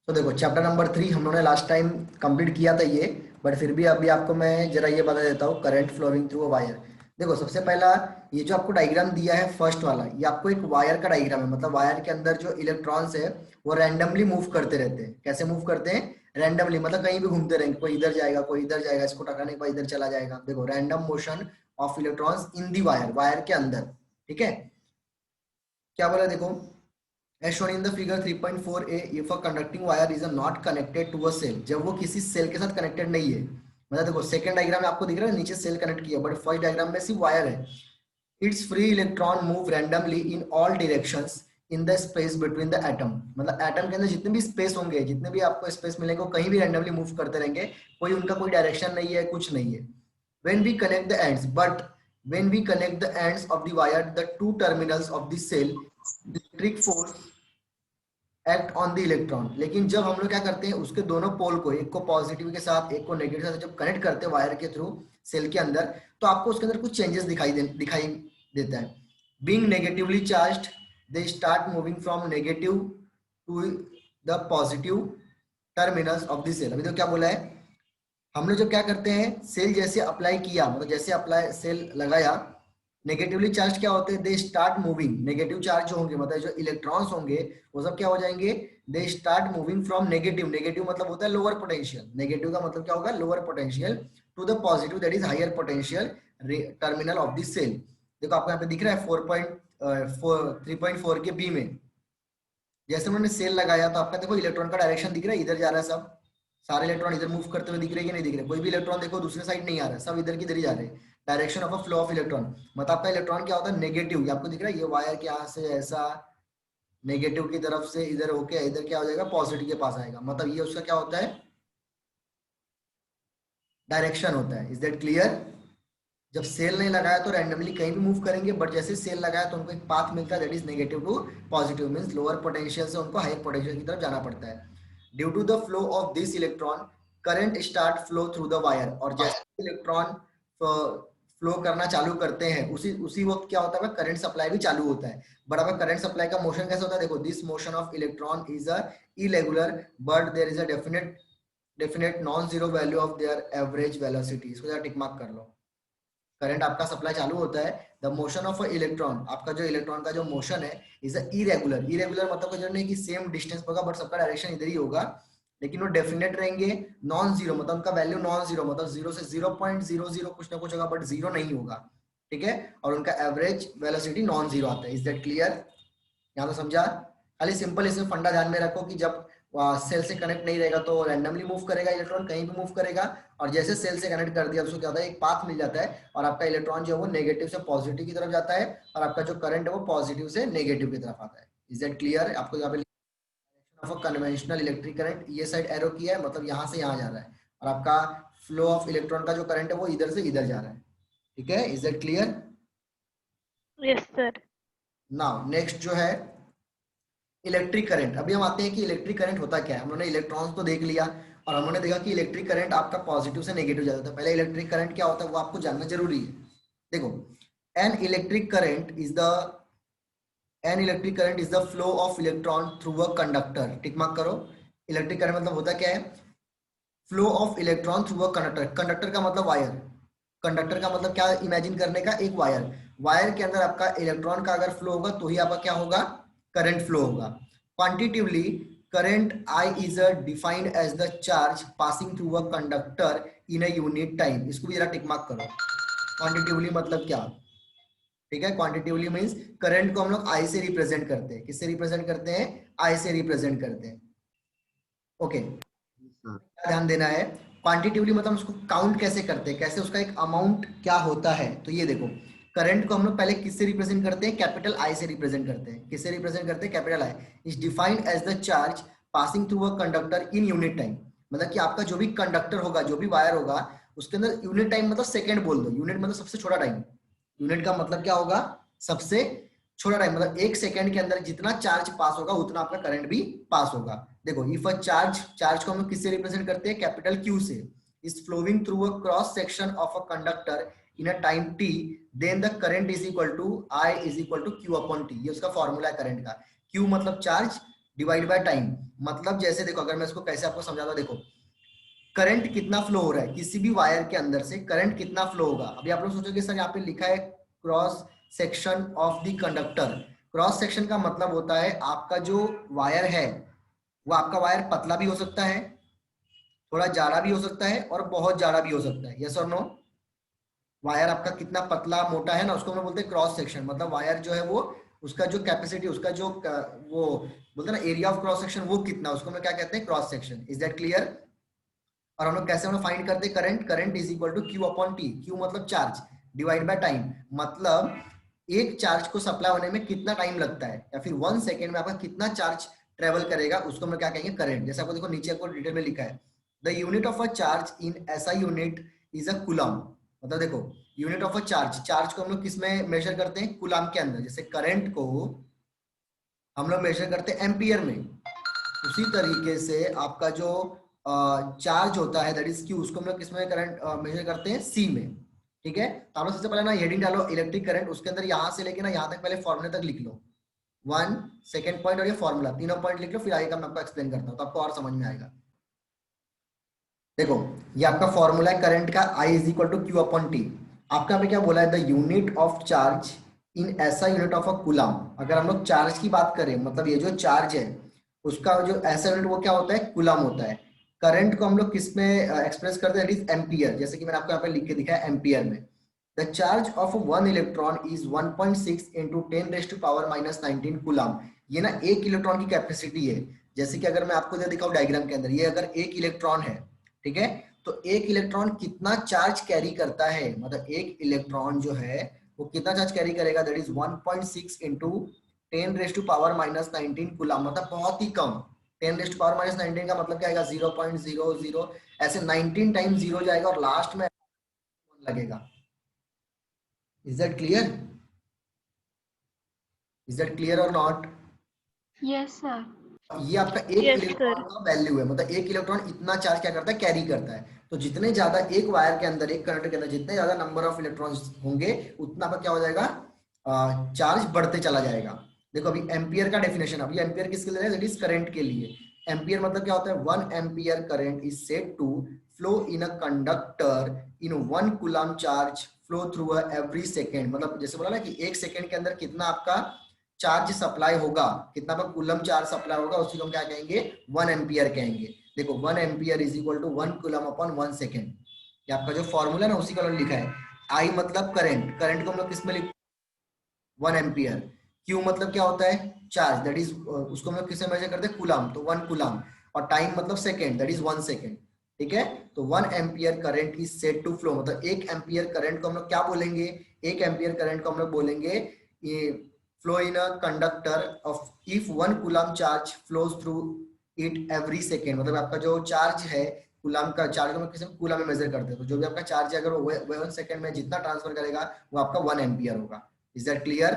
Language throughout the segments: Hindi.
तो देखो चैप्टर नंबर 3 हम लोगों ने लास्ट टाइम कंप्लीट किया था ये, बट फिर भी अभी आपको मैं जरा ये बता देता हूँ current flowing through a wire. देखो सबसे पहला ये जो आपको डायग्राम दिया है फर्स्ट वाला, ये आपको एक वायर का डायग्राम है। मतलब वायर के अंदर जो इलेक्ट्रॉन्स है वो रैंडमली मूव करते रहते हैं। कैसे मूव करते हैं? रैंडमली, मतलब कहीं भी घूमते रहेंगे, कोई इधर जाएगा कोई इधर जाएगा, इसको टकराने के बाद इधर चला जाएगा। देखो random motion of electrons in the wire, wire के अंदर। ठीक है, क्या बोला देखो, as shown in the figure 3.4a, if a conducting wire is not connected to a cell, जब वो किसी सेल के साथ कनेक्टेड नहीं है, मतलब देखो सेकंड डायग्राम में आपको दिख रहा है नीचे सेल कनेक्ट किया, बट फर्स्ट डायग्राम में सिर्फ वायर है। It's free electron move randomly in all directions in the space between the atom, मतलब एटम के अंदर जितने भी स्पेस होंगे, जितने भी आपको स्पेस मिलेंगे, वो कहीं भी रैंडमली मूव करते रहेंगे, कोई उनका कोई डायरेक्शन नहीं है, कुछ नहीं है। when we connect the ends but when we connect the ends of the wire, the two terminals of the cell, electric force act on the electron. लेकिन जब हम लोग क्या करते हैं, उसके दोनों पोल को, एक को पॉजिटिव के साथ एक को नेगेटिव के साथ जब कनेक्ट करते हैं वायर के थ्रू सेल के अंदर, तो आपको उसके अंदर कुछ चेंजेस दिखाई देता है। Being negatively charged, they start moving from negative to the positive terminals of the cell. अभी तो क्या बोला है, हम लोग जब क्या करते हैं, सेल जैसे अप्लाई किया, मतलब जैसे अप्लाई सेल लगाया, नेगेटिवली चार्ज क्या होते हैं, दे स्टार्ट मूविंग, नेगेटिव चार्ज जो होंगे मतलब जो इलेक्ट्रॉन्स होंगे वो सब क्या हो जाएंगे, दे start moving from negative, negative मतलब होता है लोअर पोटेंशियल, नेगेटिव का मतलब क्या होगा, lower potential, to the positive that is higher potential terminal of the cell. देखो आपको यहाँ पे दिख रहा है 3.4 के बी में, जैसे उन्होंने सेल लगाया तो आपका देखो इलेक्ट्रॉन का डायरेक्शन दिख रहा है, इधर जा रहा है सब, सारे इलेक्ट्रॉन इधर मूव करते हुए दिख रहे हैं कि नहीं दिख रहे? कोई भी इलेक्ट्रॉन देखो दूसरे साइड नहीं आ रहा है, सब इधर की इधर ही जा रहे हैं। Direction of a flow of electron, मतलब आपका इलेक्ट्रॉन क्या होता है, नेगेटिव। ये आपको दिख रहा है, ये वायर के यहाँ से ऐसा नेगेटिव की तरफ से इधर होके इधर क्या हो जाएगा, पॉजिटिव के पास आएगा। मतलब ये उसका क्या होता है, डायरेक्शन होता है। Is that clear? जब सेल नहीं लगाया तो रैंडमली कहीं भी मूव करेंगे, बट जैसे सेल लगाया तो उनको एक पाथ मिलता है that is negative to positive, means lower potential से उनको हायर पोटेंशियल की तरफ जाना पड़ता है। Due to the flow of this electron current start flow through the wire, और जैसे इलेक्ट्रॉन फ्लो करना चालू करते हैं उसी उसी वक्त क्या होता है, करंट सप्लाई भी चालू होता है। बट अब करंट सप्लाई का मोशन कैसा होता है, देखो this motion of electron is a irregular but there is a definite non zero value of their average velocity. इसको जरा टिक मार्क कर लो। करंट आपका सप्लाई चालू होता है, the motion of a electron, आपका जो इलेक्ट्रॉन का जो मोशन है इज अ इरेगुलर, इरेगुलर मतलब जरूरी नहीं कि सेम डिस्टेंस होगा, बट सबका डायरेक्शन इधर ही होगा, लेकिन वो डेफिनेट रहेंगे। नॉन जीरो मतलब उनका वैल्यू नॉन जीरो, मतलब जीरो से 0.00 कुछ ना कुछ होगा, बट जीरो नहीं होगा। ठीक है, और उनका एवरेज वेलोसिटी नॉन जीरो आता है। Is that clear? यहाँ तो समझा? खाली सिंपल इसमें फंडा ध्यान में रखो कि जब सेल से कनेक्ट नहीं रहेगा तो रैंडमली मूव करेगा इलेक्ट्रॉन, कहीं भी मूव करेगा, और जैसे सेल से कनेक्ट कर दिया उसको क्या होता है, एक पाथ मिल जाता है, और आपका इलेक्ट्रॉन जो है वो नेगेटिव से पॉजिटिव की तरफ जाता है, और आपका जो करंट है वो पॉजिटिव से नेगेटिव की तरफ आता है। Is that clear? आपको यहाँ पे of a conventional electric current, ये साइड एरो किया है, मतलब यहाँ से यहाँ जा रहा है, और आपका फ्लो ऑफ इलेक्ट्रॉन का जो करंट है वो इधर से इधर जा रहा है। ठीक है, is that clear? Yes sir. Now next जो है इलेक्ट्रिक करंट। अभी हम आते हैं कि इलेक्ट्रिक करंट होता क्या है। हम लोगों ने इलेक्ट्रॉन्स तो देख लिया, और हम लोगों ने देखा कि इलेक्ट्रिक करंट आपका पॉजिटिव से नेगेटिव जाता है। पहले इलेक्ट्रिक करंट क्या होता है वो आपको जानना जरूरी है। देखो an electric current is the an electric current is the flow of electron through a conductor. Tick mark करो। इलेक्ट्रिक करंट मतलब होता क्या है, flow of electron through a conductor. Conductor का मतलब वायर, कंडक्टर का मतलब क्या इमेजिन करने का, एक वायर, वायर के अंदर आपका इलेक्ट्रॉन का अगर फ्लो होगा तो ही आपका क्या होगा, करंट फ्लो होगा। Quantitatively current I is defined as the charge passing through a conductor in a unit time. इसको भी जरा टिक मार्क करो। क्वांटिटिवली मतलब क्या? ठीक है, क्वांटिटिवली मींस करंट को हम लोग आई से रिप्रेजेंट करते हैं। किससे रिप्रेजेंट करते हैं? आई से रिप्रेजेंट करते हैं। ओके, ध्यान देना है। क्वांटिटिवली मतलब उसको काउंट कैसे करते हैं, कैसे उसका एक अमाउंट क्या होता है। तो ये देखो करंट को हम लोग पहले किससे रिप्रेजेंट करते हैं, कैपिटल आई से रिप्रेजेंट करते हैं। किससे रिप्रेजेंट करते हैं? Capital I is defined as the charge passing through a conductor in unit time. मतलब कि आपका जो भी कंडक्टर होगा, जो भी वायर होगा, उसके अंदर यूनिट टाइम मतलब सेकेंड बोल दो, यूनिट मतलब सबसे छोटा टाइम। यूनिट का मतलब क्या होगा, सबसे छोटा टाइम, मतलब एक सेकंड के अंदर जितना चार्ज पास होगा उतना आपका करंट भी पास होगा। देखो इफ अ चार्ज, चार्ज को हम लोग किससे रिप्रेजेंट करते हैं, कैपिटल क्यू से, is flowing through a cross section of a conductor in a time T, then the current is equal to I is equal to Q upon T. ये उसका फॉर्मूला है करंट का। क्यू मतलब चार्ज, डिवाइड बाय टाइम। मतलब जैसे देखो, अगर मैं इसको कैसे आपको समझाता हूं, देखो करंट कितना फ्लो हो रहा है किसी भी वायर के अंदर से, करंट कितना फ्लो होगा। अभी आप लोग सोचोगे सर यहाँ पे लिखा है cross section of the conductor. Cross section का मतलब होता है आपका जो वायर है वो आपका वायर पतला भी हो सकता है, थोड़ा जाड़ा भी हो सकता है और बहुत जाड़ा भी हो सकता है। यस और नो? वायर आपका कितना पतला मोटा है ना, उसको हम लोग बोलते हैं क्रॉस सेक्शन। मतलब वायर जो है वो, उसका जो कैपेसिटी, उसका जो वो बोलते हैं ना एरिया ऑफ क्रॉस सेक्शन, वो कितना, उसको हम लोग क्या कहते हैं, cross section. Is that clear? और हम लोग कैसे हम लोग फाइंड करते हैं current? Current is equal to Q upon T. Q मतलब चार्ज, डिवाइड बाय टाइम। मतलब एक चार्ज को सप्लाई होने में कितना टाइम लगता है, या फिर 1 सेकेंड में आपका कितना चार्ज ट्रेवल करेगा, उसको हम लोग क्या कहेंगे, करंट। जैसे आपको देखो नीचे आपको डिटेल में लिखा है, the unit of a charge in ऐसा यूनिट इज अ कूलम। मतलब देखो unit of a charge, charge को हम लोग किस में मेजर करते हैं, कूलम के अंदर। जैसे करंट को हम लोग मेजर करते हैं एम्पियर में, उसी तरीके से आपका जो चार्ज होता है दैट इज क्यू, उसको हम लोग किसमें करंट मेजर करते हैं, सी में। ठीक है, तो आप लोग सबसे पहले ना हेडिंग डालो इलेक्ट्रिक करंट, उसके अंदर यहाँ से लेके ना यहाँ तक पहले फॉर्मूले तक लिख लो। 1 सेकेंड पॉइंट और ये फॉर्मूला, तीनों पॉइंट लिख लो, फिर आगे का मैं आपको एक्सप्लेन करता हूँ तो आपको और समझ में आएगा। देखो ये आपका फॉर्मूला है करंट का, I is equal to Q upon T. आपका यहाँ पे क्या बोला है, the unit of charge in ऐसा यूनिट ऑफ अ कूलम। अगर हम लोग चार्ज की बात करें, मतलब ये जो चार्ज है उसका जो ऐसा यूनिट वो क्या होता है, कूलम होता है। करंट को हम लोग किस में एक्सप्रेस करते हैं, दैट इज एम्पियर। जैसे कि मैंने आपको यहाँ पे लिख के दिखाया एम्पियर में। The charge of one electron is 1.6 into 10⁻⁻19 coulomb. ये ना एक इलेक्ट्रॉन की कैपेसिटी है। जैसे कि अगर मैं आपको दे दिखाऊं डायग्राम के अंदर, ये अगर एक इलेक्ट्रॉन है, ठीक है, तो एक इलेक्ट्रॉन कितना चार्ज कैरी करता है, मतलब एक इलेक्ट्रॉन जो है वो कितना चार्ज कैरी करेगा, दैट इज 1.6 इंटू 10⁻⁻19 कूलम। मतलब बहुत ही कम। 10⁻⁻19 का मतलब क्या आएगा, 0.00, ऐसे 19 टाइम जीरो जाएगा और लास्ट में लगेगा। Is that clear? Is that clear और नॉट? Yes, sir. ये आपका एक Yes, sir. इलेक्ट्रॉन का वैल्यू है, मतलब एक इलेक्ट्रॉन इतना चार्ज क्या करता है, कैरी करता है। तो जितने ज्यादा एक वायर के अंदर, एक कंडक्टर के अंदर जितने ज्यादा नंबर ऑफ इलेक्ट्रॉन्स होंगे, उतना आपका क्या हो जाएगा, चार्ज बढ़ते चला जाएगा। देखो अभी एम्पियर का डेफिनेशन, अभी एम्पियर किसके लिए, दैट इज करंट के लिए। एम्पियर मतलब क्या होता है, 1 ampere current is said to flow in a conductor in 1 coulomb charge flow through every second. मतलब जैसे बोला ना कि एक सेकेंड के अंदर कितना आपका चार्ज सप्लाई होगा, कितना पर कूलम चार्ज सप्लाई होगा, उसी को हम क्या कहेंगे, 1 एम्पियर कहेंगे। देखो 1 ampere is equal to 1 coulomb upon 1 second. ये आपका जो फॉर्मूला है ना उसी का उन्होंने लिखा है। आई मतलब करंट, करंट को हम लोग किस में लिखते हैं, 1 एम्पियर। क्यू मतलब क्या होता है, चार्ज, दैट इज उसको हम लोग किससे मेजर करते हैं, कूलम, तो 1 कूलम। और टाइम मतलब सेकेंड, दैट इज 1 सेकेंड। ठीक है, तो 1 ampere current is said to flow, मतलब 1 एम्पियर करंट को हम लोग क्या बोलेंगे, 1 एम्पियर करंट को हम लोग बोलेंगे ये flow in a conductor of if 1 coulomb charge flows through it every second। मतलब आपका जो चार्ज है, कूलम का चार्ज को हम किसी कूलम में मेजर करते हैं, तो जो भी आपका चार्ज है अगर वो 1 सेकंड में जितना ट्रांसफर करेगा वो आपका 1 एम्पियर होगा। Is that clear?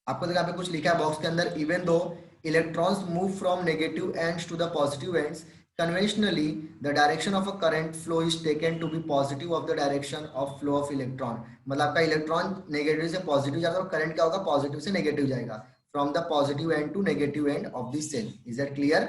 आपको देखो यहाँ पे कुछ लिखा है बॉक्स के अंदर, even though electrons move from negative ends to the positive ends, conventionally the direction of a current flow is taken to be positive of the direction of flow of electron। मतलब आपका इलेक्ट्रॉन नेगेटिव से पॉजिटिव जाएगा और करंट क्या होगा, पॉजिटिव से नेगेटिव जाएगा, from the positive end to negative end of the cell. Is that clear?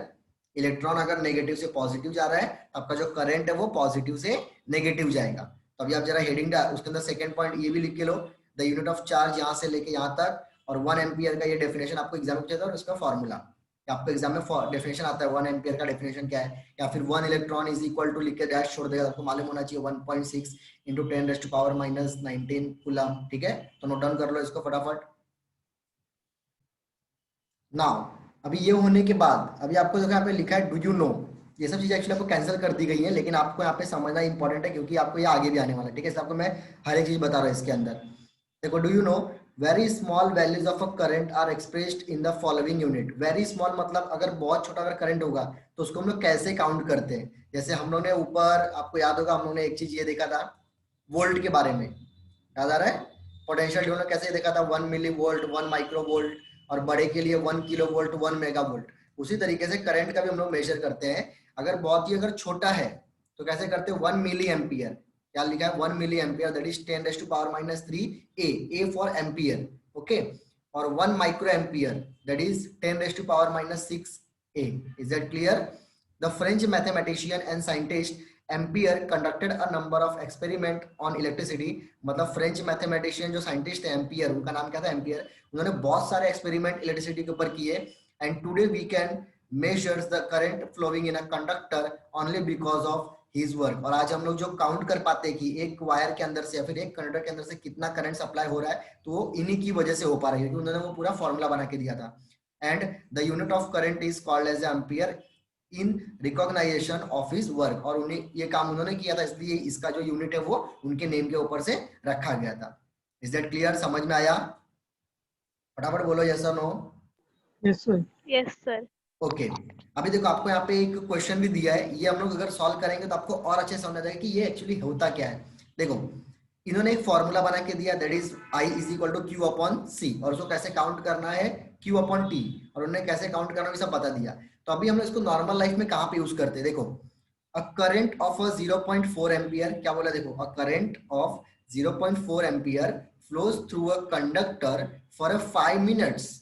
Electron अगर नेगेटिव से पॉजिटिव जा रहा है तो आपका जो करंट है वो पॉजिटिव से नेगेटिव जाएगा। तो अभी आप जरा हेडिंग उसके अंदर सेकंड पॉइंट ये भी लिख के लो, द यूनिट ऑफ चार्ज यहाँ से लेके यहाँ तक, और 1 एम्पियर का ये डेफिनेशन आपको एग्जाम में पूछा था और इसका फॉर्मूला आपको एग्जाम में डेफिनेशन आता है। 1 एम्पियर का डेफिनेशन क्या है, या फिर 1 इलेक्ट्रॉन इज इक्वल टू लिख के डैश छोड़ देगा, आपको मालूम होना चाहिए 1.6 इंटू 10⁻⁻19 कूलम। ठीक है, तो नोट डाउन कर लो इसको फटाफट। नाउ अभी ये होने के बाद अभी आपको देखो यहाँ पे लिखा है डू यू नो। ये सब चीजें एक्चुअली आपको कैंसिल कर दी गई है, लेकिन आपको यहाँ पे समझना इंपॉर्टेंट है क्योंकि आपको ये आगे भी आने वाला है। ठीक है, आपको मैं हर एक चीज बता रहा हूँ इसके अंदर। देखो do you know very small values of a current are expressed in the following unit. Very small मतलब अगर बहुत छोटा अगर करंट होगा तो उसको हम लोग कैसे काउंट करते हैं। जैसे हम लोग ने ऊपर आपको याद होगा हम लोग ने एक चीज ये देखा था वोल्ट के बारे में, याद आ रहा है, पोटेंशियल डिफरेंस कैसे देखा था, 1 मिली वोल्ट, 1 माइक्रो वोल्ट, और बड़े के लिए 1 किलो वोल्ट, 1 मेगा वोल्ट। उसी तरीके से करंट का भी हम लोग मेजर करते हैं। अगर बहुत ही अगर छोटा है तो कैसे करते हैं, 1 मिली एम्पियर। क्या लिखा है, 1 milli ampere, that is 10⁻⁻³ A for ampere. Okay, और 1 micro ampere, that is 10 raised to power minus 6a. Is that clear? The French mathematician and scientist Ampere conducted a number of experiment on electricity. मतलब फ्रेंच मैथमेटिशियन जो साइंटिस्ट है एम्पियर, उनका नाम क्या था एम्पियर, उन्होंने बहुत सारे एक्सपेरिमेंट इलेक्ट्रिसिटी के ऊपर किए. And today we can measures the current flowing in a conductor only because of his work. और आज हम लोग जो काउंट कर पाते हैं कि एक वायर के अंदर से या फिर एक कंडक्टर के अंदर से कितना करंट सप्लाई हो रहा है, तो वो इन्हीं की वजह से हो पा रही है, क्योंकि उन्होंने वो पूरा फॉर्मूला बना के दिया था. And the unit of current is called as ampere in recognition of his work. और उन्हें ये काम उन्होंने किया था, इसलिए इसका जो यूनिट है वो उनके नेम के ऊपर से रखा गया था. Is that clear? समझ में आया? फटाफट बोलो यस और no. Yes sir. Yes, sir. Okay अभी देखो आपको यहाँ पे एक क्वेश्चन भी दिया है, ये हम लोग अगर सॉल्व करेंगे तो आपको और अच्छे समझ आ जाएगा कि ये एक्चुअली होता क्या है. देखो इन्होंने एक फॉर्मूला बना के दिया, that is I is equal to Q upon C, और उसको कैसे काउंट करना है क्यू अपॉन टी, और उन्होंने कैसे काउंट करना है सब बता दिया. तो अभी हम लोग इसको नॉर्मल लाइफ में कहाँ पे यूज करते हैं. देखो a current of a 0.4 ampere, क्या बोला देखो, a current of 0.4 ampere flows through a conductor for a 5 minutes.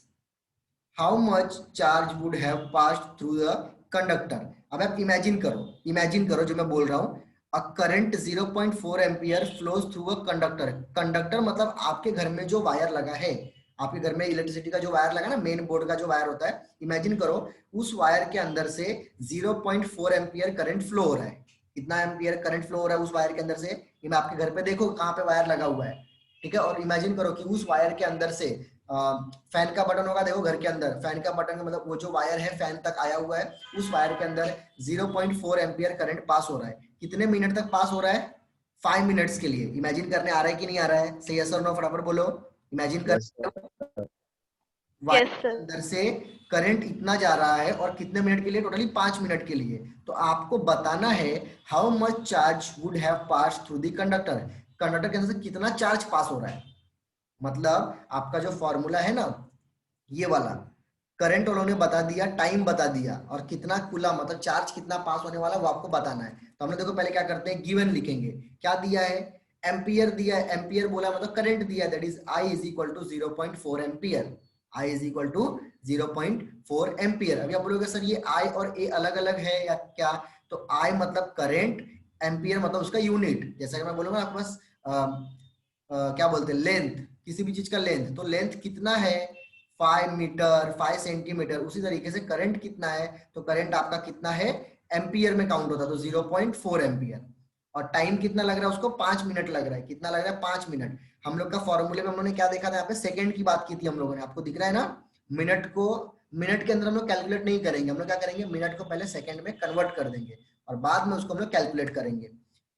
How much charge would have passed through the conductor? अब आप इमेजिन करो जो मैं बोल रहा हूँ. A current 0.4 ampere flows through a conductor. Conductor मतलब आपके घर में जो वायर लगा है, आपके घर में इलेक्ट्रिसिटी का जो वायर लगा ना, मेन बोर्ड का जो वायर होता है, इमेजिन करो उस वायर के अंदर से 0.4 एम्पियर करंट फ्लो हो रहा है. कितना एम्पियर करंट फ्लो हो रहा है उस वायर के अंदर से, ये मैं आपके घर पे देखो कहाँ पे वायर लगा हुआ है, ठीक है. और इमेजिन करो कि उस वायर के अंदर से फैन का बटन होगा, देखो घर के अंदर फैन का बटन का मतलब वो जो वायर है फैन तक आया हुआ है, उस वायर के अंदर 0.4 एम्पियर करंट पास हो रहा है. कितने मिनट तक पास हो रहा है? 5 मिनट्स के लिए. इमेजिन करने आ रहा है कि नहीं आ रहा है? सही यस और नो फटाफट बोलो. इमेजिन कर वायर Yes, के sir. अंदर से करंट इतना जा रहा है और कितने मिनट के लिए? टोटली 5 मिनट के लिए. तो आपको बताना है how much charge would have pass through the conductor. Conductor के अंदर से कितना चार्ज पास हो रहा है. मतलब आपका जो फॉर्मूला है ना ये वाला, करंट उन्होंने बता दिया, टाइम बता दिया, और कितना कूलम मतलब चार्ज कितना पास होने वाला वो आपको बताना है. तो हमने देखो पहले क्या करते हैं, गिवन लिखेंगे. क्या दिया है? एम्पियर दिया है. एम्पियर बोला मतलब करंट दिया, that is I is equal to 0.4 ampere. I is equal to 0.4 ampere. अभी आप बोलोगे सर ये आई और ए अलग अलग है या क्या? तो आई मतलब करंट, एम्पियर मतलब उसका यूनिट. जैसा कि मैं बोलूंगा आपके पास क्या बोलते हैं लेंथ, किसी भी चीज का लेंथ, तो लेंथ कितना है 5 मीटर 5 सेंटीमीटर. उसी तरीके से करंट कितना है, तो करंट आपका कितना है एम्पियर में काउंट होता है, तो 0.4 एम्पियर. और टाइम कितना लग रहा है उसको? 5 मिनट लग रहा है. कितना लग रहा है? 5 मिनट. हम लोग का फॉर्मूले में हमने क्या देखा था, यहाँ पे सेकंड की बात की थी हम लोगों ने, आपको दिख रहा है ना. मिनट को मिनट के अंदर हम लोग कैलकुलेट नहीं करेंगे, हम लोग क्या करेंगे, मिनट को पहले सेकंड में कन्वर्ट कर देंगे और बाद में उसको हम लोग कैलकुलेट करेंगे.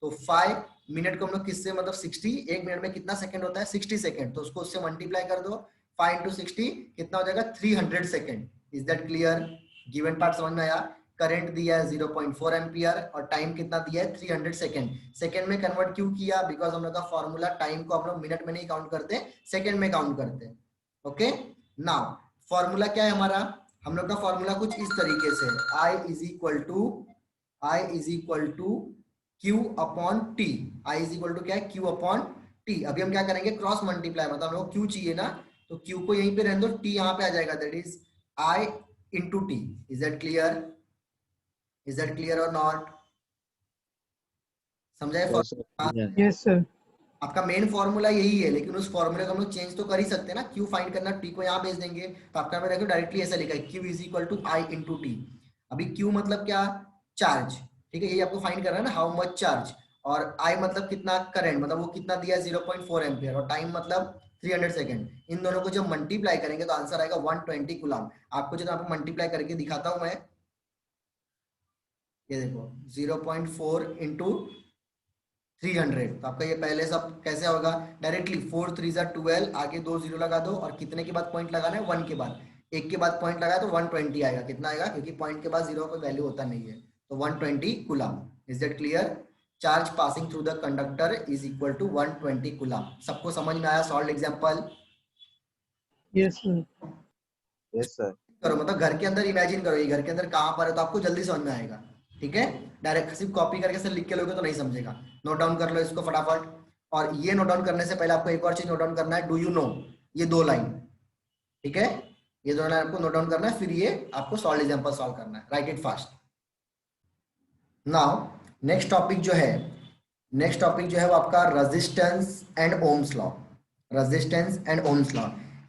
तो 5 मिनट को हम लोग किससे मतलब 60, एक मिनट में कितना सेकंड होता है? 60 सेकंड. तो उसको उससे मल्टीप्लाई कर दो, 5 into 60 कितना हो जाएगा? 300 second. Is that clear? Given part समझ में आया? करंट दिया है 0.4 एम्पियर और टाइम कितना दिया है? 300 सेकंड. सेकंड में कन्वर्ट क्यों किया? बिकॉज हम लोग का फॉर्मूला टाइम को हम लोग मिनट में नहीं काउंट करते, सेकंड में काउंट करते हैं. ओके नाउ फॉर्मूला क्या है हमारा? हम लोग का फॉर्मूला कुछ इस तरीके से, I is equal to Q upon T. I is equal to क्या है? Q upon T. अभी हम क्या करेंगे? क्रॉस मल्टीप्लाई, मतलब हम लोग Q चाहिए ना, तो Q को यहीं पे रहने दो, T यहाँ पे आ जाएगा, that is I into T. Is that clear? Is that clear और नॉट? समझाए? Yes sir. आपका मेन फॉर्मूला यही है, लेकिन उस फॉर्मूले को हम लोग चेंज तो कर ही सकते हैं ना. Q फाइंड करना, T को यहाँ भेज देंगे, तो आपका में देखो डायरेक्टली ऐसा लिखा है Q is equal to I into T. अभी Q मतलब क्या? चार्ज. ठीक है, यही आपको फाइंड करना है ना, हाउ मच चार्ज. और I मतलब कितना करंट, मतलब वो कितना दिया है 0.4 एम्पियर, और टाइम मतलब 300 सेकंड. इन दोनों को जब मल्टीप्लाई करेंगे तो आंसर आएगा 120 कूलम. आपको जो आपको मल्टीप्लाई करके दिखाता हूं मैं, ये देखो 0.4 इंटू 300. तो आपका ये पहले सब कैसे होगा? डायरेक्टली 4 3 12, आगे 2 0 लगा दो, और कितने के बाद पॉइंट लगाना है? 1 के बाद. एक के बाद पॉइंट लगाया तो 120 आएगा. कितना आएगा? क्योंकि पॉइंट के बाद जीरो कोई वैल्यू होता नहीं है, तो 120 coulomb. Is that clear? Charge passing through the conductor is equal to 120 coulomb. सबको समझ में आया? Solve example. Yes sir. Yes sir. करो मतलब घर के अंदर इमेजिन करो, ये घर के अंदर कहाँ पर है, तो आपको जल्दी समझ में आएगा. ठीक है, डायरेक्ट सिर्फ कॉपी करके सिर्फ लिख के लोगे तो नहीं समझेगा. नोट डाउन कर लो इसको फटाफट. और ये नोट डाउन करने से पहले आपको एक और चीज नोट डाउन करना है, डू यू नो, ये 2 लाइन. ठीक है, ये दोनों लाइन आपको नोट डाउन करना है, फिर ये आपको सॉल्व एग्जांपल सॉल्व करना है, right it fast. Now next topic जो है वो आपका resistance and Ohm's law. Resistance and Ohm's law,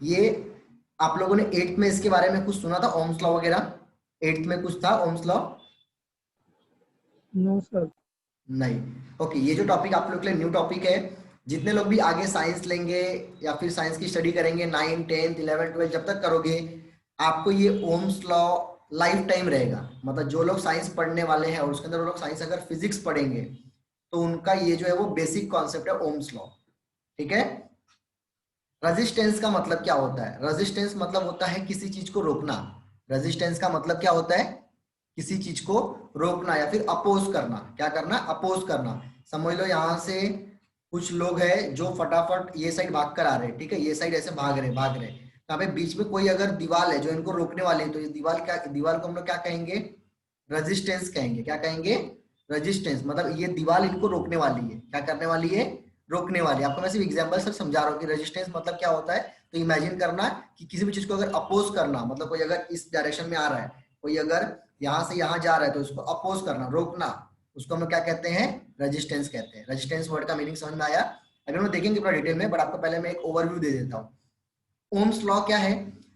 ये आप लोगों ने 8th में इसके बारे में कुछ सुना था, ओम्स लॉ वगैरह? 8th में कुछ था ओम्स लॉ? No sir. नहीं। ओके, ये जो टॉपिक आप लोग के लिए न्यू टॉपिक है। जितने लोग भी आगे साइंस लेंगे या फिर साइंस की स्टडी करेंगे 9, 10, 11, 12 जब तक करोगे, आपको ये ओम्स लॉ लाइफ टाइम रहेगा। मतलब जो लोग साइंस पढ़ने वाले हैं और उसके अंदर वो लोग साइंस अगर फिजिक्स पढ़ेंगे तो उनका ये जो है वो बेसिक कॉन्सेप्ट है ओम्स लॉ, ठीक है। रेजिस्टेंस का मतलब क्या होता है? रेजिस्टेंस मतलब होता है किसी चीज को रोकना। रेजिस्टेंस का मतलब क्या होता है? किसी चीज को रोकना या फिर अपोज करना। क्या करना? अपोज करना। समझ लो यहां से कुछ लोग हैं जो फटाफट ये साइड भाग कर आ रहे हैं, ठीक है, ये साइड ऐसे भाग रहे, यहाँ पे बीच में कोई अगर दीवार है जो इनको रोकने वाली है, तो ये दीवार को हम लोग क्या कहेंगे? रेजिस्टेंस कहेंगे। क्या कहेंगे? रेजिस्टेंस। मतलब ये दीवार इनको रोकने वाली है। क्या करने वाली है? रोकने वाली। आपको मैं सिर्फ एग्जांपल से समझा रहा हूँ कि रेजिस्टेंस मतलब क्या होता है। तो इमेजिन करना कि किसी भी चीज को अगर अपोज करना, मतलब कोई अगर इस डायरेक्शन में आ रहा है, कोई अगर यहाँ से यहाँ जा रहा है, तो उसको अपोज करना, रोकना, उसको हम क्या कहते हैं? रेजिस्टेंस कहते हैं। रेजिस्टेंस वर्ड का मीनिंग समझ में आया? अगर हम देखेंगे पूरा डिटेल में, बट आपको पहले मैं एक ओवरव्यू दे देता हूँ। ओम्स लॉ क्या है?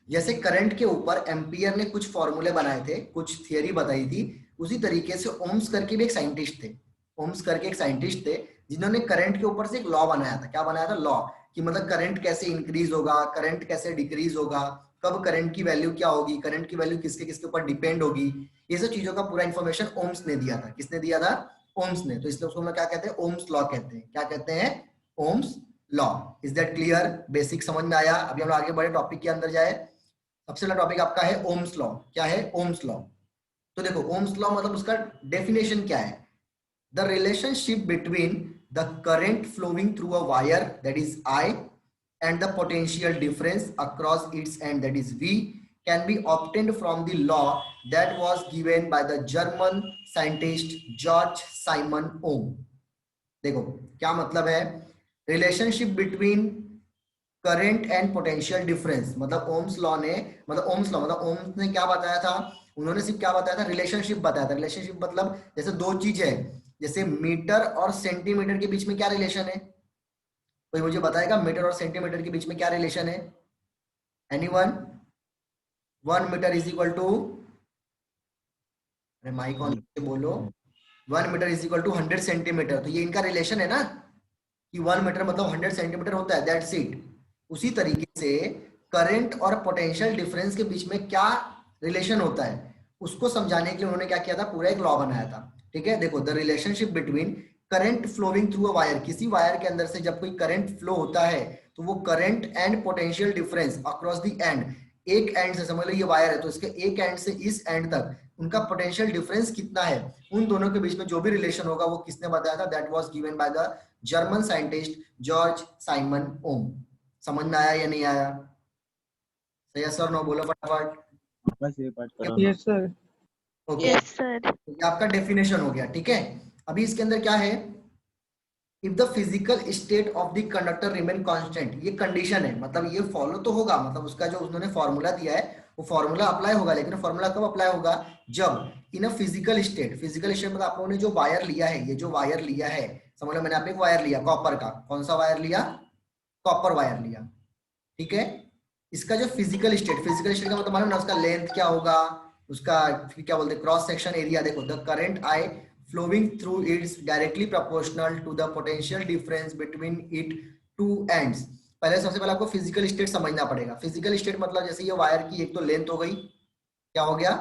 जैसे करंट के ऊपर एम्पियर ने कुछ फॉर्मूले बनाए थे, कुछ थियरी बताई थी, उसी तरीके से ओम्स करके भी एक साइंटिस्ट थे। ओम्स करके एक साइंटिस्ट थे जिन्होंने करंट के ऊपर से एक लॉ बनाया था। क्या बनाया था? लॉ, कि मतलब करंट कैसे इंक्रीज होगा, करंट कैसे डिक्रीज होगा, कब करंट की वैल्यू क्या होगी, करंट की वैल्यू किसके किसके ऊपर डिपेंड होगी, ये सब चीजों का पूरा इंफॉर्मेशन ओम्स ने दिया था। किसने दिया था? ओम्स ने। तो इसलिए उसको हम क्या कहते हैं? ओम्स लॉ कहते हैं। क्या कहते हैं? Ohm's law. Is that clear? Basic समझ में आया? अभी हम लोग आगे बड़े टॉपिक के अंदर जाए। सबसे पहला टॉपिक आपका है ओम्स लॉ। क्या है? Ohm's law. तो देखो ओम्स लॉ मतलब उसका डेफिनेशन क्या है? The relationship between the current flowing through a wire, that is I, and the potential difference across its end, that is V, can be obtained from the law that was given by the German scientist George Simon Ohm। देखो क्या मतलब है? Relationship between current and potential difference, मतलब ओम्स लॉ ने, मतलब ओम्स ने क्या बताया था? उन्होंने सिर्फ क्या बताया था? रिलेशनशिप बताया था। रिलेशनशिप मतलब जैसे दो चीज है, जैसे मीटर और सेंटीमीटर के बीच में क्या रिलेशन है? कोई मुझे बताएगा मीटर और सेंटीमीटर के बीच में क्या रिलेशन है? Anyone? 1 metre is equal to, अरे माइक ऑन करके बोलो, 1 metre is equal to 100 centimetre. तो ये इनका रिलेशन है ना, कि 1 मीटर मतलब 100 सेंटीमीटर होता है, दैट्स इट। उसी तरीके से करंट और पोटेंशियल डिफरेंस के बीच में क्या रिलेशन होता है, उसको समझाने के लिए उन्होंने क्या किया था? पूरा एक लॉ बनाया था, ठीक है। देखो, the relationship between current flowing through a wire, किसी वायर के अंदर से जब कोई करंट फ्लो होता है तो वो current and potential difference across the end, एक एंड से, समझ लो ये वायर है तो इसके एक एंड से इस एंड तक उनका पोटेंशियल डिफरेंस कितना है, उन दोनों के बीच में जो भी रिलेशन होगा वो किसने बताया था? That was given by the German scientist George Simon Ohm. समझ में आया या नहीं आया? सही है सर? नो बोलो फटाफट। बस ये पार्ट करो। Yes sir. Okay, Yes, sir. ये आपका डेफिनेशन हो गया, ठीक है। अभी इसके अंदर क्या है? If the physical state of the conductor remain constant, ये कंडीशन है, मतलब ये फॉलो तो होगा, मतलब उसका जो उन्होंने फॉर्मूला दिया है वो फॉर्मूला अप्लाई होगा, लेकिन फॉर्मूला कब अप्लाई होगा? जब in a physical state, physical state मतलब आप लोगों ने जो वायर लिया है, ये जो वायर लिया है, समझ लो मैंने आप एक वायर लिया कॉपर का, कौन सा वायर लिया? कॉपर वायर लिया, ठीक है। इसका जो फिजिकल स्टेट का मतलब मालूम ना, उसका लेंथ क्या होगा, उसका क्या बोलते हैं, क्रॉस सेक्शन एरिया। देखो, the current I flowing through its directly proportional to the potential difference between it two ends। पहले सबसे पहले आपको फिजिकल स्टेट समझना पड़ेगा। फिजिकल स्टेट मतलब जैसे ये वायर की एक तो लेंथ हो गई, क्या हो गया?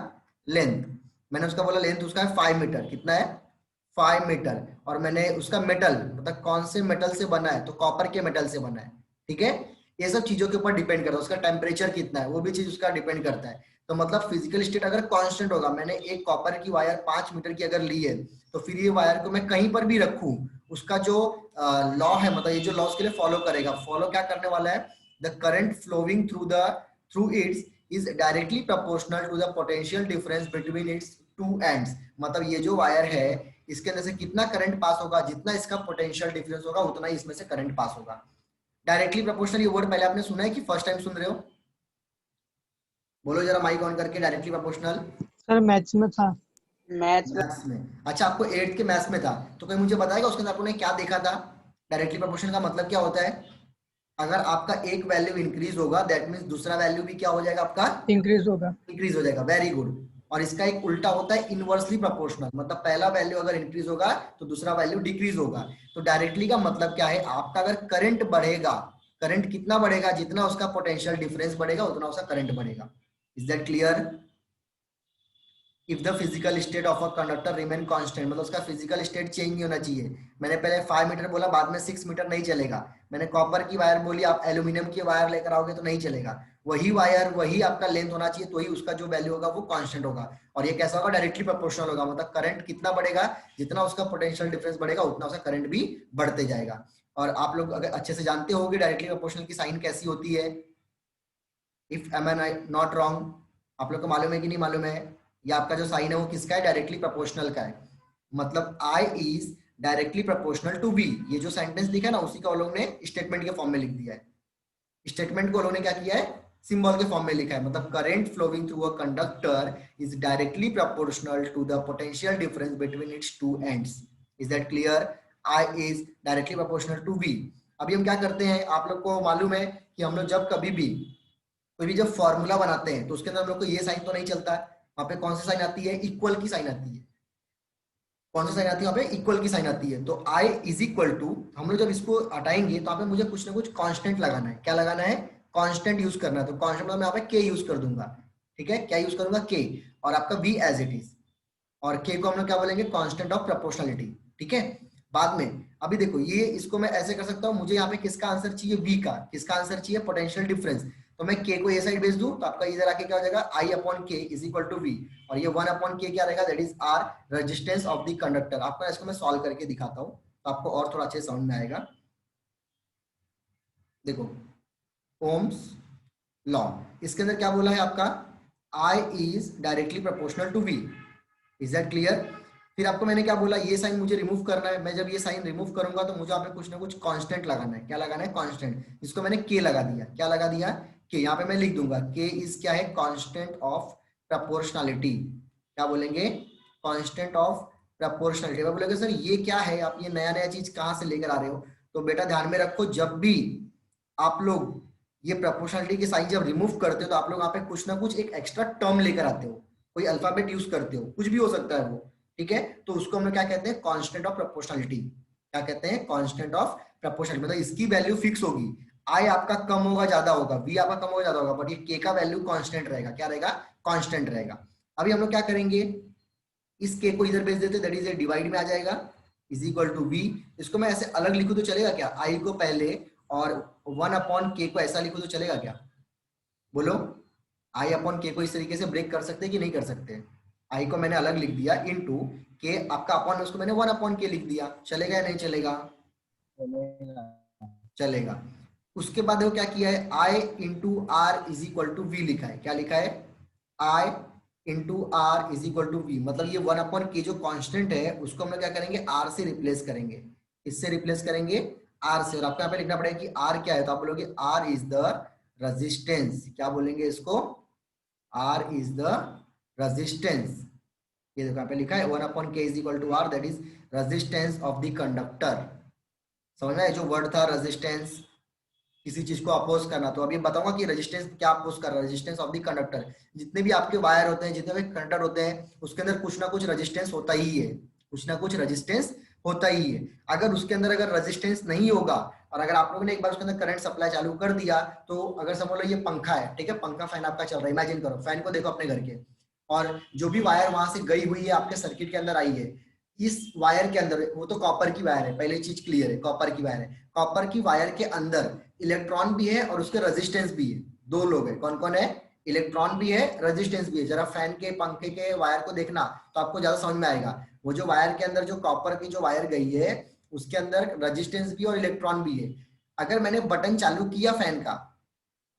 लेंथ। मैंने उसका बोला लेंथ उसका है 5 मीटर। कितना है? 5 मीटर। और मैंने उसका मेटल, मतलब कौन से मेटल से बना है, तो कॉपर के मेटल से बना है, ठीक है। ये सब चीजों के ऊपर डिपेंड करता है। उसका टेम्परेचर कितना है वो भी चीज उसका डिपेंड करता है। तो मतलब फिजिकल स्टेट अगर कांस्टेंट होगा, मैंने एक कॉपर की वायर 5 मीटर की अगर ली है, तो फिर ये वायर को मैं कहीं पर भी रखूं, उसका जो लॉ है, मतलब ये जो लॉ के लिए फॉलो करेगा, फॉलो क्या करने वाला है? The current flowing through its is directly proportional to the potential difference between its two ends. मतलब ये जो वायर है इसके अंदर से कितना करंट पास होगा, जितना इसका पोटेंशियल डिफरेंस होगा उतना ही इसमें से करंट पास होगा। डायरेक्टली प्रोपोर्शनल, ये वर्ड पहले आपने सुना है कि फर्स्ट टाइम सुन रहे हो? बोलो जरा माइक ऑन करके, डायरेक्टली प्रोपोर्शनल सर मैथ्स में था। मैथ्स में। मैथ्स में। अच्छा, आपको 8th के मैथ्स में था, तो कोई मुझे बताएगा उसके अंदर आपने क्या देखा था? डायरेक्टली प्रोपोर्शनल का मतलब क्या होता है? अगर आपका एक वैल्यू इंक्रीज होगा दैट मीन्स दूसरा वैल्यू भी क्या हो जाएगा आपका? इंक्रीज होगा। इंक्रीज हो जाएगा। Very good. और इसका एक उल्टा होता है इनवर्सली प्रोपोर्शनल, मतलब पहला वैल्यू अगर इंक्रीज होगा तो दूसरा वैल्यू डिक्रीज होगा। तो डायरेक्टली का मतलब क्या है? आपका अगर करंट बढ़ेगा, करंट कितना बढ़ेगा? जितना उसका पोटेंशियल डिफरेंस बढ़ेगा उतना उसका करंट बढ़ेगा। Is that clear? If the physical state of a conductor remain constant, मतलब उसका फिजिकल स्टेट चेंज नहीं होना चाहिए। मैंने पहले 5 मीटर बोला, बाद में 6 मीटर नहीं चलेगा। मैंने कॉपर की वायर बोली, आप एल्यूमिनियम की वायर लेकर आओगे तो नहीं चलेगा। वही वायर वही आपका लेंथ होना चाहिए, तो ही उसका जो वैल्यू होगा वो कांस्टेंट होगा। और ये कैसा होगा? डायरेक्टली प्रोपोर्शनल होगा, मतलब करंट कितना बढ़ेगा, जितना उसका पोटेंशियल डिफरेंस बढ़ेगा उतना उसका करंट भी बढ़ते जाएगा। और आप लोग अगर अच्छे से जानते होंगे डायरेक्टली प्रोपोर्शनल की साइन कैसी होती है, if am I not wrong, आप लोग को मालूम है कि नहीं मालूम है? या आपका जो साइन है वो किसका है? डायरेक्टली प्रोपोर्शनल का है। मतलब I is directly proportional to V। ये जो सेंटेंस लिखा है ना, उसी का लोग ने स्टेटमेंट के फॉर्म में लिख दिया है। स्टेटमेंट को लोग ने क्या किया है? सिंबल के फॉर्म में लिखा है। मतलब current flowing through a conductor is directly proportional to the potential difference between its two ends. Is that clear? I is directly proportional to V। अभी हम क्या करते हैं, आप लोग को मालूम है कि हम लोग जब कभी भी कोई भी जब फॉर्मूला बनाते हैं तो उसके अंदर हम लोग को ये साइन तो नहीं चलता है। वहां पे कौन सी साइन आती है? इक्वल की साइन आती है। कौन सी साइन आती है? वहां पे इक्वल की साइन आती है। तो I इज इक्वल टू, हम लोग जब इसको हटाएंगे तो यहाँ पे मुझे कुछ ना कुछ कांस्टेंट लगाना है। क्या लगाना है? कांस्टेंट यूज करना है। तो कांस्टेंट मतलब मैं यहाँ पे के यूज कर दूंगा। ठीक है, क्या यूज करूंगा? के। और आपका V एज इट इज। और के को हम लोग क्या बोलेंगे? Constant of proportionality. ठीक है। बाद में अभी देखो, ये इसको मैं ऐसे कर सकता हूँ, मुझे यहाँ पे किसका आंसर चाहिए? V का। किसका आंसर चाहिए? Potential difference. तो मैं के को ये साइड भेज दूं तो आपका इधर आके क्या हो जाएगा? I upon K is equal to V। और ये 1 अपॉन के क्या रहेगा? That is R, resistance of the conductor. आपको इसको मैं सॉल्व करके दिखाता हूँ तो आपको और थोड़ा अच्छे समझ में आएगा। देखो, ओम्स लॉ, इसके अंदर क्या बोला है आपका? I is directly proportional to V। Is that clear? फिर आपको मैंने क्या बोला? ये साइन मुझे रिमूव करना है। मैं जब ये साइन रिमूव करूंगा तो मुझे यहाँ पे कुछ ना कुछ कांस्टेंट लगाना है। क्या लगाना है? कांस्टेंट। जिसको मैंने के लगा दिया। क्या लगा दिया? के। यहाँ पे मैं लिख दूंगा के इज क्या है? Constant of proportionality. क्या बोलेंगे? Constant of proportionality. मैं बोलेंगे सर ये क्या है, आप ये नया नया चीज कहाँ से लेकर आ रहे हो? तो बेटा ध्यान में रखो, जब भी आप लोग ये प्रोपोर्शनलिटी के साइन जब रिमूव करते हो तो आप लोग यहाँ पे कुछ ना कुछ एक एक्स्ट्रा टर्म लेकर आते हो, कोई अल्फाबेट यूज करते हो, कुछ भी हो सकता है वो। ठीक है, तो उसको हम लोग क्या कहते हैं? Constant of proportionality. क्या कहते हैं? Constant of proportionality. मतलब इसकी वैल्यू फिक्स होगी। आई आपका कम होगा ज्यादा होगा, वी आपका कम होगा ज्यादा होगा, बट ये के का वैल्यू कांस्टेंट रहेगा। क्या रहेगा? कांस्टेंट रहेगा। अभी हम लोग क्या करेंगे? इस के को इधर भेज देते, दैट इज ए डिवाइड में आ जाएगा, इज इक्वल टू वी। इसको मैं ऐसे अलग लिखूं तो चलेगा क्या? आई को पहले और 1 अपॉन के को ऐसा लिखूं तो चलेगा क्या? बोलो, आई अपॉन के को इस तरीके से ब्रेक कर सकते हैं कि नहीं कर सकते? आई को मैंने अलग लिख दिया इनटू के, आपका अपॉन उसको मैंने 1 अपॉन के लिख दिया। चलेगा या नहीं चलेगा? चलेगा। उसके बाद वो क्या किया है? I into R is equal to V लिखा है। क्या लिखा है? I into R is equal to V. मतलब ये 1 अपॉन के जो कांस्टेंट है उसको हम लोग क्या करेंगे? आर से रिप्लेस करेंगे। इससे रिप्लेस करेंगे आर से। और आपको यहाँ पे लिखना पड़ेगा कि आर क्या है, तो आप बोलोगे आर इज द रेजिस्टेंस। क्या बोलेंगे इसको? R is the resistance. ये देखो यहाँ पे लिखा है 1 upon K is equal to R, that is resistance of the conductor. समझ में? जो वर्ड था रेजिस्टेंस, किसी चीज को अपोज करना। तो अभी बताऊंगा कि रेजिस्टेंस क्या अपोज कर रहा है। रेजिस्टेंस ऑफ द कंडक्टर, जितने भी आपके वायर होते हैं, जितने भी कंडक्टर होते हैं, उसके अंदर कुछ ना कुछ रेजिस्टेंस होता ही है। कुछ ना कुछ रेजिस्टेंस होता ही है। अगर उसके अंदर अगर रेजिस्टेंस नहीं होगा, और अगर आप लोगों ने एक बार उसके अंदर करंट सप्लाई चालू कर दिया, तो अगर समझ लो ये पंखा है, ठीक है, पंखा फैन आपका चल रहा है, इमेजिन करो, फैन को देखो अपने घर के, और जो भी वायर वहां से गई हुई है आपके सर्किट के अंदर आई है, इस वायर के अंदर, वो तो कॉपर की वायर है, पहले चीज क्लियर है, कॉपर की वायर है। कॉपर की वायर के अंदर इलेक्ट्रॉन भी है और उसके रेजिस्टेंस भी है। दो लोग है, कौन कौन है? इलेक्ट्रॉन भी है, रेजिस्टेंस भी है। जरा फैन के पंखे के वायर को देखना तो आपको ज्यादा समझ में आएगा। वो जो वायर के अंदर जो कॉपर की जो वायर गई है उसके अंदर रेजिस्टेंस भी और इलेक्ट्रॉन भी है। अगर मैंने बटन चालू किया फैन का,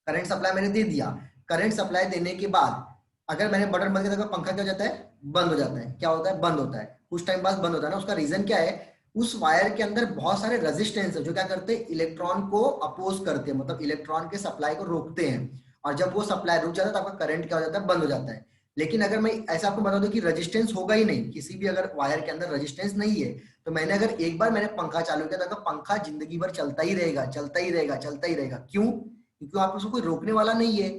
करंट सप्लाई मैंने दे दिया, करंट सप्लाई देने के बाद अगर मैंने बटन बंद किया तो पंखा क्या हो जाता है? बंद हो जाता है। क्या होता है? बंद होता है। कुछ टाइम बाद बंद होता है ना। उसका रीजन क्या है? उस वायर के अंदर बहुत सारे रेजिस्टेंस है जो क्या करते हैं? इलेक्ट्रॉन को अपोज करते हैं, मतलब इलेक्ट्रॉन के सप्लाई को रोकते हैं। और जब वो सप्लाई रुक जाता है तो आपका करंट क्या हो जाता है, बंद हो जाता है। लेकिन अगर मैं ऐसा आपको बता दूं कि रेजिस्टेंस होगा ही नहीं, किसी भी अगर वायर के अंदर रेजिस्टेंस नहीं है, तो मैंने अगर एक बार मैंने पंखा चालू किया तो पंखा जिंदगी भर चलता ही रहेगा, चलता ही रहेगा, चलता ही रहेगा। क्यों? क्योंकि आप उसको कोई रोकने वाला नहीं है।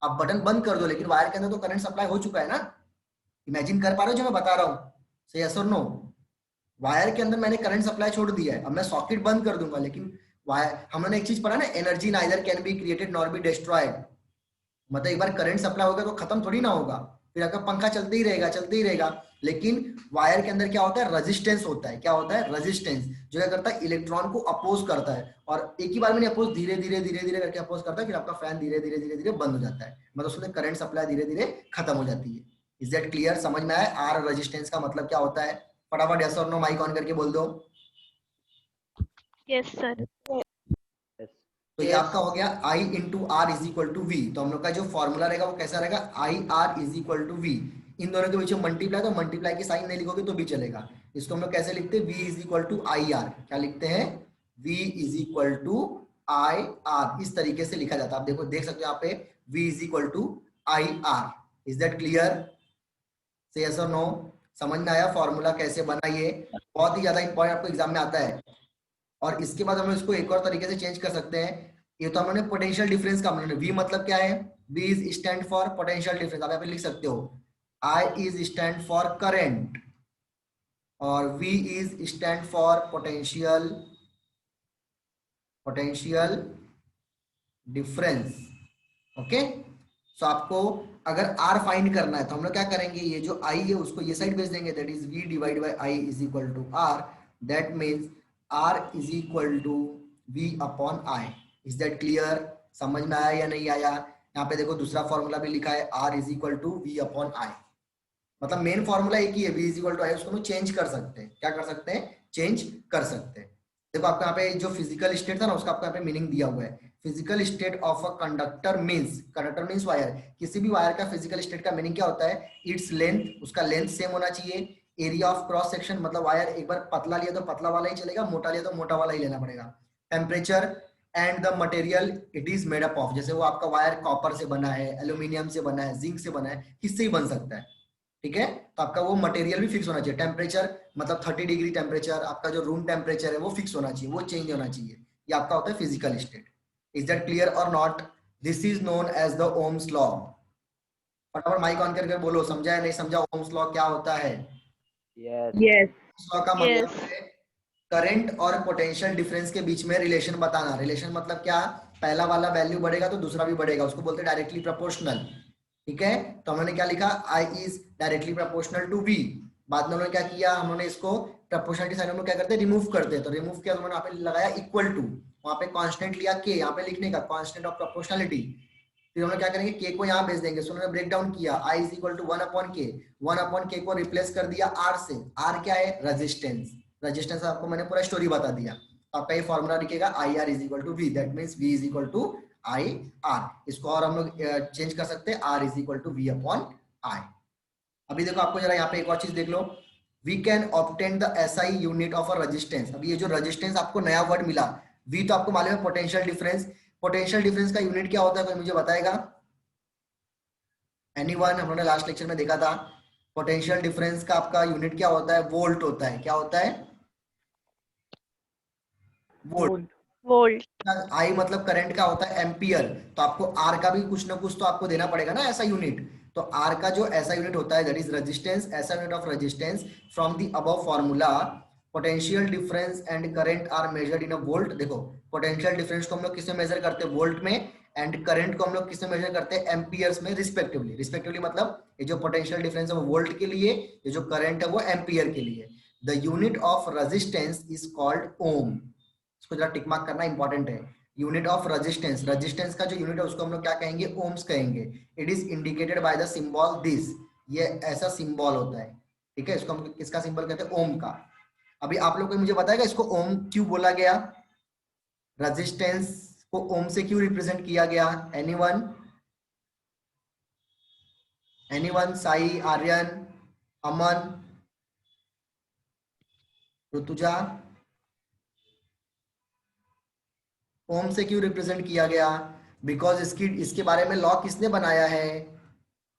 आप बटन बंद कर दो लेकिन वायर के अंदर तो करंट सप्लाई हो चुका है ना। इमेजिन कर पा रहे हो जो मैं बता रहा हूँ? से यस और नो? वायर के अंदर मैंने करंट सप्लाई छोड़ दिया है, अब मैं सॉकेट बंद कर दूंगा, लेकिन वायर, हमने एक चीज पढ़ा ना, energy neither can be created nor be destroyed. मतलब एक बार करंट सप्लाई होगा तो खत्म थोड़ी ना होगा, फिर आपका पंखा चलते ही रहेगा, चलते ही रहेगा। लेकिन वायर के अंदर क्या होता है, रेजिस्टेंस होता है। क्या होता है? रेजिस्टेंस, जो क्या करता है, इलेक्ट्रॉन को अपोज करता है, और एक ही बार में अपोज, धीरे धीरे धीरे धीरे करके अपोज करता है, फिर आपका फैन धीरे धीरे धीरे धीरे बंद हो जाता है, मतलब उसमें करंट सप्लाई धीरे धीरे खत्म हो जाती है। Is that clear? समझ में आया आर रेजिस्टेंस का मतलब क्या होता है? फटाफट यस और नो माइक ऑन करके बोल दो। Yes, sir. Yes. तो ये आपका हो गया I into R is equal to V. तो हम लोग का जो फॉर्मूला रहेगा वो कैसा रहेगा, I R is equal to V. इन दोनों के बीच में मल्टीप्लाई, तो मल्टीप्लाई की साइन नहीं लिखोगे तो भी चलेगा। इसको हम लोग कैसे लिखते हैं, v is equal to I R. क्या लिखते हैं? v is equal to I R. इस तरीके से लिखा जाता है। आप देखो, देख सकते हो यहाँ पे v is equal to I R. Is that clear? से यस और नो? समझ में आया फॉर्मूला कैसे बना? ये बहुत ही ज्यादा इंपॉर्टेंट, आपको एग्जाम में आता है। और इसके बाद हम लोग इसको एक और तरीके से चेंज कर सकते हैं। ये तो हमने पोटेंशियल डिफरेंस का, हमने वी मतलब क्या है, V is stand for potential difference. आप यहाँ पे लिख सकते हो I is stand for current और V is stand for potential difference. Okay, so आपको अगर R फाइंड करना है तो हम लोग क्या करेंगे, ये जो I है उसको ये साइड भेज देंगे, that is V divide by I is equal to R। That means R is equal to V upon I। Is that clear? समझ में आया या नहीं आया? यहाँ पे देखो दूसरा फॉर्मूला भी लिखा है, R is equal to V upon I। मतलब मेन फॉर्मूला एक ही है, V is equal to I, उसको हम चेंज कर सकते हैं। क्या कर सकते हैं? चेंज कर सकते हैं। देखो आपको यहाँ पे जो फिजिकल स्टेट था ना, उसका आपको यहाँ पे मीनिंग दिया हुआ है। Physical state of a conductor means, conductor means wire, किसी भी वायर का फिजिकल स्टेट का मीनिंग क्या होता है, इट्स लेंथ, उसका लेंथ सेम होना चाहिए। एरिया ऑफ क्रॉस सेक्शन, मतलब वायर एक बार पतला लिया तो पतला वाला ही चलेगा, मोटा लिया तो मोटा वाला ही लेना पड़ेगा। Temperature and the material it is made up of, जैसे वो आपका वायर कॉपर से बना है, एल्यूमिनियम से बना है, जिंक से बना है, किससे ही बन सकता है। ठीक है, तो आपका वो मटेरियल भी फिक्स होना चाहिए। टेम्परेचर मतलब 30 डिग्री टेम्परेचर, आपका जो रूम टेम्परेचर है वो फिक्स होना चाहिए, वो चेंज होना चाहिए। ये आपका होता है physical state. Is that clear और not? This is known as the Ohm's law. फटाफट माइक ऑन करके बोलो, समझा या नहीं समझा ओम्स लॉ क्या होता है? Yes. Yes. ओम्स लॉ का Yes. मतलब है करंट और पोटेंशियल डिफरेंस के बीच में रिलेशन बताना। रिलेशन मतलब क्या, पहला वाला वैल्यू बढ़ेगा तो दूसरा भी बढ़ेगा, उसको बोलते हैं डायरेक्टली प्रोपोर्शनल। ठीक है, तो हमने क्या लिखा, I is directly proportional to V। बाद में उन्होंने क्या किया, हमने इसको प्रोपोर्शनलिटी साइन हम लोग क्या करते हैं, रिमूव करते हैं। तो रिमूव किया तो उन्होंने यहाँ पे लगाया इक्वल टू, वहां पे कांस्टेंट लिया K, यहाँ पे लिखने का कांस्टेंट ऑफ प्रोपोर्शनलिटी। फिर हम लोग क्या करेंगे, K को यहाँ भेज देंगे। सो उन्होंने ब्रेक डाउन किया, I is equal to 1 upon K। 1 upon K को रिप्लेस कर दिया R से। R क्या है, रेजिस्टेंस। रेजिस्टेंस आपको मैंने पूरा स्टोरी बता दिया। आपका ये फॉर्मूला लिखेगा I R is equal to V, that means V is equal to I R. इसको और हम लोग चेंज कर सकते हैं, R is equal to V upon I. अभी देखो आपको जरा यहाँ पे एक और चीज देख लो, we can obtain the SI unit of a resistance. अभी ये जो रेजिस्टेंस आपको नया वर्ड मिला, वी तो आपको मालूम है पोटेंशियल डिफरेंस। पोटेंशियल डिफरेंस का यूनिट क्या होता है, कोई मुझे बताएगा? एनीवन? हम लोगों ने लास्ट लेक्चर में देखा था, पोटेंशियल डिफरेंस का आपका यूनिट क्या होता है, वोल्ट होता है। क्या होता है? वोल्ट। Volt. आई मतलब करंट का होता है एम्पियर, तो आपको आर का भी कुछ ना कुछ तो आपको देना पड़ेगा ना ऐसा यूनिट। तो आर का जो ऐसा यूनिट होता है दैट इज रेजिस्टेंस, ऐसा unit of resistance from the above formula. Potential difference and current are measured in a volt. देखो पोटेंशियल डिफरेंस को हम लोग किसमें मेजर करते हैं, वोल्ट में, एंड करंट को हम लोग किसमें मेजर करते हैं, एम्पियर्स में रिस्पेक्टिवली। रिस्पेक्टिवली मतलब ये जो पोटेंशियल डिफरेंस है वो वोल्ट के लिए, ये जो करंट है वो एम्पियर के लिए। The unit of resistance is called ohm. इसको जरा टिक मार्क करना इंपॉर्टेंट है। यूनिट ऑफ रेजिस्टेंस, रेजिस्टेंस का जो यूनिट है उसको हम लोग क्या कहेंगे, ओम्स कहेंगे। It is indicated by the symbol this, ये ऐसा सिंबल होता है। ठीक है, इसको हम किसका सिंबल कहते हैं, ओम का। अभी आप लोग को मुझे बताएगा इसको ओम क्यों बोला गया, रेजिस्टेंस को ओम से क्यों रिप्रेजेंट किया गया? एनीवन? एनीवन? साई, आर्यन, अमन, ऋतुजा, ओम से क्यों रिप्रेजेंट किया गया? बिकॉज इसके बारे में लॉ किसने बनाया है?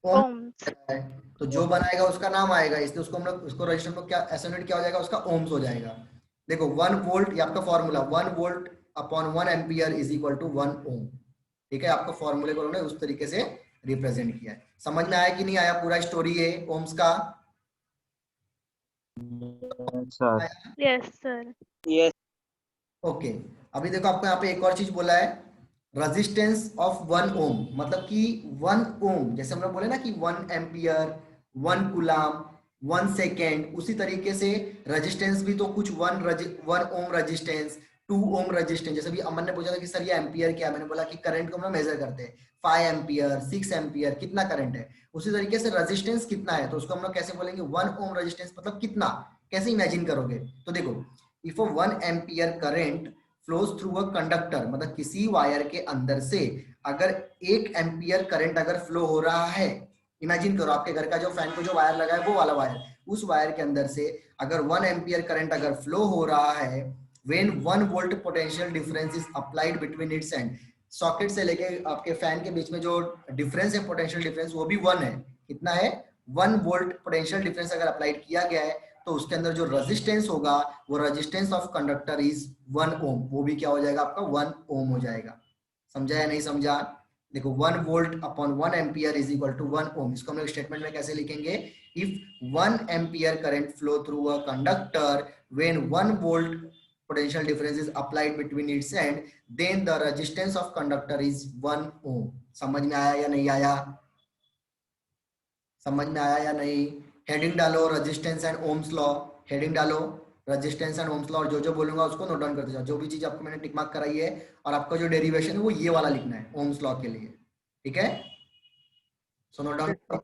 ओम Ohms. है। तो जो बनाएगा उसका नाम आएगा, इसलिए उसको हम लोग उसको रजिस्टर में क्या ऐसा यूनिट क्या हो जाएगा उसका? ओम्स हो जाएगा। देखो 1 वोल्ट, ये आपका formula 1 volt upon 1 ampere is equal to 1 ohm. ठीक है, आपको फॉर्मूले को उन्होंने उस तरीके से रिप्रेजेंट किया है। समझ में आया कि नहीं आया पूरा स्टोरी है ओम्स का? Sir. Yes, sir. Yes. Okay, अभी देखो आपको यहाँ पे एक और चीज बोला है, रेजिस्टेंस ऑफ 1 ओम, मतलब कि 1 ओम जैसे हम लोग बोले ना कि 1 एम्पियर 1 कूलाम 1 सेकेंड, उसी तरीके से रेजिस्टेंस भी तो कुछ 1 ओम रेजिस्टेंस 2 ओम रेजिस्टेंस। जैसे भी अमन ने पूछा था कि सर ये एम्पियर क्या है, मैंने बोला कि करंट को हम लोग मेजर करते हैं 5 एम्पियर 6 एम्पियर कितना करंट है, उसी तरीके से रेजिस्टेंस कितना है तो उसको हम लोग कैसे बोलेंगे 1 ओम रेजिस्टेंस मतलब कितना, कैसे इमेजिन करोगे? तो देखो if 1 ampere current flows through a conductor, मतलब किसी वायर के अंदर से अगर 1 एम्पियर करंट अगर फ्लो हो रहा है, इमेजिन करो आपके घर का जो फैन को जो वायर लगा है वो वाला वायर, उस वायर के अंदर से अगर 1 एम्पियर करंट अगर फ्लो हो रहा है, when 1 volt potential difference is applied between its and, socket से लेके आपके फैन के बीच में जो डिफरेंस है पोटेंशियल डिफरेंस वो भी 1 है। कितना है? 1 वोल्ट पोटेंशियल डिफरेंस अगर अप्लाइड किया गया है तो उसके अंदर जो रेजिस्टेंस होगा वो रेजिस्टेंस ऑफ कंडक्टर इज 1 ओम, वो भी क्या हो जाएगा आपका 1 ओम हो जाएगा। समझा या नहीं समझा? देखो 1 volt upon 1 ampere is equal to 1 ohm, इसको हम लोग स्टेटमेंट में कैसे लिखेंगे? If 1 ampere current flow through a conductor when 1 volt potential difference is applied between its end, then the resistance of conductor is 1 ohm। समझ में आया या नहीं आया? समझ में आया या नहीं? हेडिंग डालो resistance and Ohm's law, heading डालो रेजिस्टेंस एंड ओम्स लॉ, और जो जो बोलूंगा उसको नोट डाउन करते जाओ। जो भी चीज आपको मैंने टिक मार्क कराई है और आपका जो डेरिवेशन है वो ये वाला लिखना है ओम्स लॉ के लिए, ठीक है? So note down.